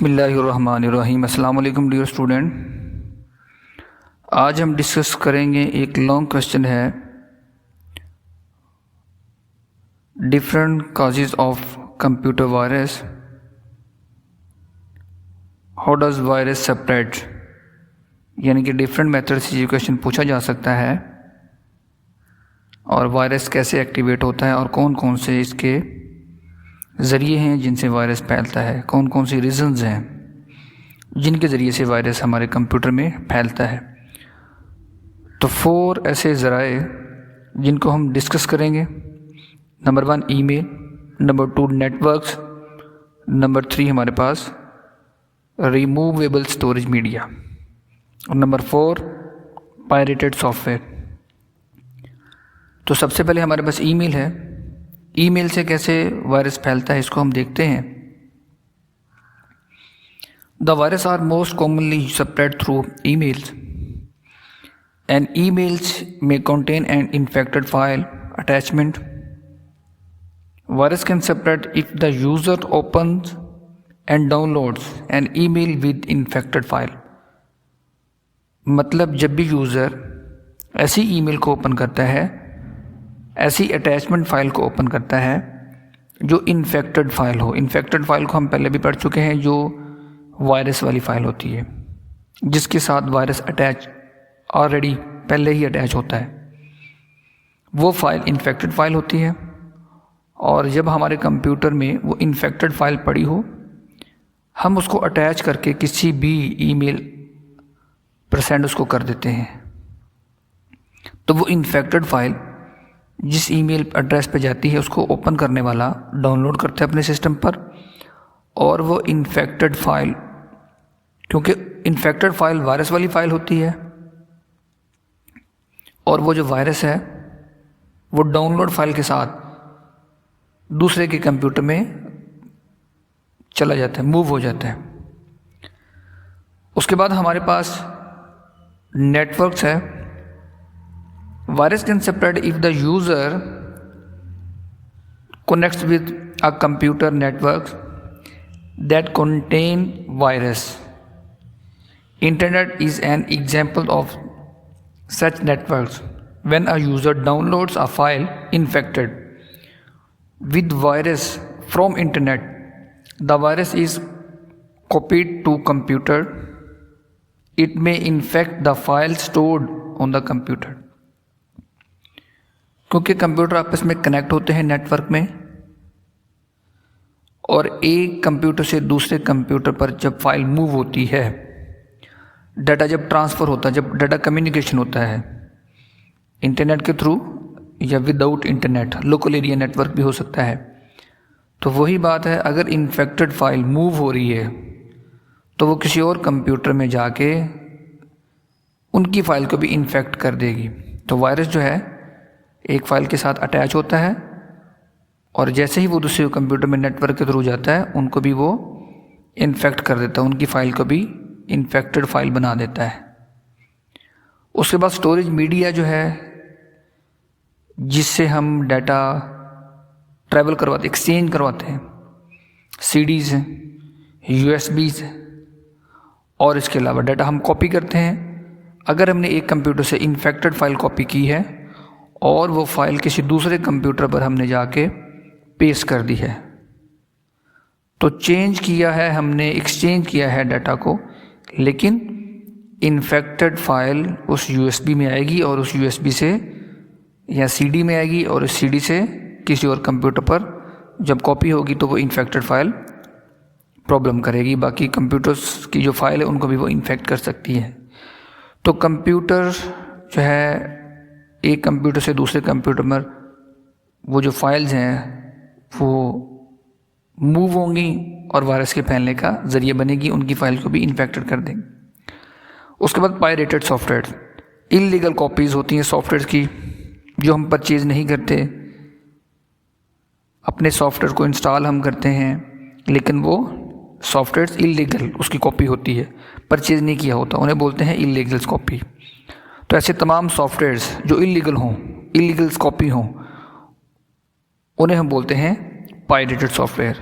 बिस्मिल्लाहिर्रहमानिर्रहीम। अस्सलाम वालेकुम डियर स्टूडेंट। आज हम डिस्कस करेंगे, एक लॉन्ग क्वेश्चन है, different causes of computer virus, how does virus separate, यानी कि डिफरेंट मेथड से ये क्वेश्चन पूछा जा सकता है और वायरस कैसे एक्टिवेट होता है और कौन कौन से इसके ज़रिए हैं जिनसे वायरस फैलता है, कौन कौन से रीज़न्स हैं जिनके ज़रिए से वायरस हमारे कंप्यूटर में फैलता है। तो 4 ऐसे ज़राए जिनको हम डिस्कस करेंगे। Number 1 email, number 2 networks, number 3 हमारे पास रिमूवेबल स्टोरेज मीडिया और नंबर 4 पायरेटेड सॉफ्टवेयर। तो सबसे पहले हमारे पास ईमेल है। ईमेल से कैसे वायरस फैलता है इसको हम देखते हैं। The virus are most commonly spread through emails and emails में contain an infected file attachment. Virus can spread if the user opens and downloads an email with infected file. मतलब जब भी यूज़र ऐसी ईमेल को open करता है, ऐसी attachment file को ओपन करता है जो इन्फेक्टेड फ़ाइल हो। इन्फेक्टेड फ़ाइल को हम पहले भी पढ़ चुके हैं, जो वायरस वाली फ़ाइल होती है जिसके साथ वायरस अटैच ऑलरेडी पहले ही अटैच होता है, वो फ़ाइल इन्फेक्टेड फ़ाइल होती है। और जब हमारे कंप्यूटर में वो इन्फेक्टेड फ़ाइल पड़ी हो, हम उसको अटैच करके किसी भी ईमेल पर सेंड उसको कर देते हैं, तो वो इन्फेक्टेड फ़ाइल जिस ईमेल एड्रेस पे जाती है उसको ओपन करने वाला डाउनलोड करता है अपने सिस्टम पर, और वो इन्फेक्टेड फ़ाइल, क्योंकि इन्फेक्टेड फ़ाइल वायरस वाली फ़ाइल होती है और वो जो वायरस है वो डाउनलोड फ़ाइल के साथ दूसरे के कंप्यूटर में चला जाता है, मूव हो जाता है। उसके बाद हमारे पास नेटवर्क्स है। Virus can spread if the user connects with a computer network that contain virus. Internet is an example of such networks. When a user downloads a file infected with virus from internet, the virus is copied to computer. It may infect the file stored on the computer. क्योंकि computer आपस में connect होते हैं network में, और एक computer से दूसरे कंप्यूटर पर जब फाइल मूव होती है, डाटा जब ट्रांसफ़र होता है, जब डाटा कम्युनिकेशन होता है इंटरनेट के थ्रू या without internet, local area network भी हो सकता है, तो वही बात है, अगर इन्फेक्टेड फाइल मूव हो रही है तो वो किसी और कंप्यूटर में जाके उनकी फ़ाइल को भी इन्फेक्ट कर देगी। तो वायरस जो है एक फ़ाइल के साथ अटैच होता है और जैसे ही वो दूसरे कंप्यूटर में नेटवर्क के थ्रू जाता है, उनको भी वो इन्फेक्ट कर देता है, उनकी फ़ाइल को भी इन्फेक्टेड फ़ाइल बना देता है। उसके बाद स्टोरेज मीडिया जो है, जिससे हम डाटा ट्रैवल करवाते, एक्सचेंज करवाते हैं, सीडीज़ हैं, यूएसबीज़ हैं, और इसके अलावा डाटा हम कॉपी करते हैं। अगर हमने एक कंप्यूटर से इन्फेक्टेड फ़ाइल कॉपी की है और वो फाइल किसी दूसरे कंप्यूटर पर हमने जाके पेस्ट कर दी है, तो चेंज किया है हमने, एक्सचेंज किया है डाटा को, लेकिन इन्फेक्टेड फाइल उस यूएसबी में आएगी और उस यूएसबी से या सीडी में आएगी, और उस सीडी से किसी और कंप्यूटर पर जब कॉपी होगी तो वो इन्फेक्टेड फाइल प्रॉब्लम करेगी। बाकी कंप्यूटर्स की जो फाइल है उनको भी वो इन्फेक्ट कर सकती है। तो कंप्यूटर जो है, एक कंप्यूटर से दूसरे कंप्यूटर में वो जो फाइल्स हैं वो मूव होंगी और वायरस के फैलने का ज़रिए बनेगी, उनकी फाइल को भी इन्फेक्टेड कर देंगे। उसके बाद पायरेटेड सॉफ्टवेयर, इलीगल कॉपीज़ होती हैं सॉफ्टवेयर की, जो हम परचेज़ नहीं करते, अपने सॉफ्टवेयर को इंस्टॉल हम करते हैं लेकिन वो सॉफ्टवेयर इलीगल उसकी कॉपी होती है, परचेज़ नहीं किया होता, उन्हें बोलते हैं इलीगल कॉपी। तो ऐसे तमाम सॉफ्टवेयर्स जो इलीगल हों, इलीगल कॉपी हों, उन्हें हम बोलते हैं pirated software.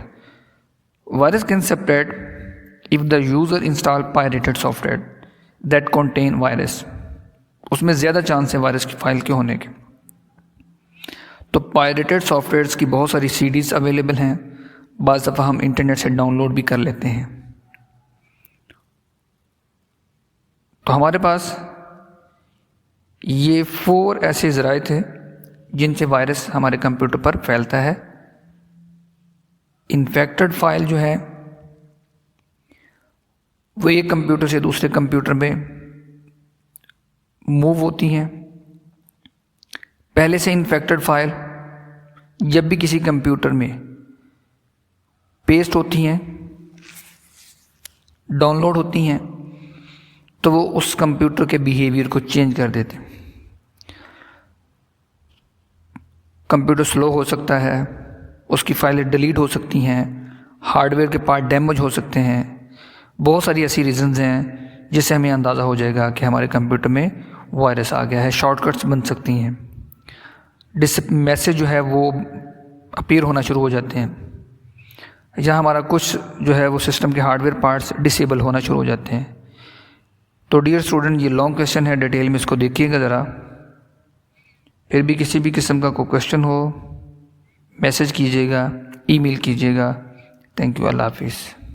Virus can separate if the user install pirated software that contain virus, उसमें ज़्यादा चांस है वायरस की फाइल के होने के। तो पायरेटेड सॉफ्टवेयर्स की बहुत सारी सीडीज़ अवेलेबल हैं, बाज़ दफ़ा हम इंटरनेट से डाउनलोड भी कर लेते हैं। तो हमारे पास ये 4 ऐसे ज़राए थे जिनसे वायरस हमारे कंप्यूटर पर फैलता है। इन्फेक्टेड फाइल जो है वो एक कंप्यूटर से दूसरे कंप्यूटर में मूव होती हैं। पहले से इन्फेक्टेड फाइल जब भी किसी कंप्यूटर में पेस्ट होती हैं, डाउनलोड होती हैं, तो वो उस कंप्यूटर के बिहेवियर को चेंज कर देते हैं। कंप्यूटर स्लो हो सकता है, उसकी फाइलें डिलीट हो सकती हैं, हार्डवेयर के पार्ट डैमेज हो सकते हैं। बहुत सारी ऐसी रीज़न्स हैं जिससे हमें अंदाज़ा हो जाएगा कि हमारे कंप्यूटर में वायरस आ गया है। शॉर्टकट्स बन सकती हैं, मैसेज जो है वो अपीयर होना शुरू हो जाते हैं, या हमारा कुछ जो है वो सिस्टम के हार्डवेयर पार्ट्स डिसेबल होना शुरू हो जाते हैं। तो डियर स्टूडेंट, ये लॉन्ग क्वेश्चन है, डिटेल में इसको देखिएगा ज़रा। फिर भी किसी भी किस्म का कोई क्वेश्चन हो मैसेज कीजिएगा, ईमेल कीजिएगा। थैंक यू, अल्लाह हाफिज़।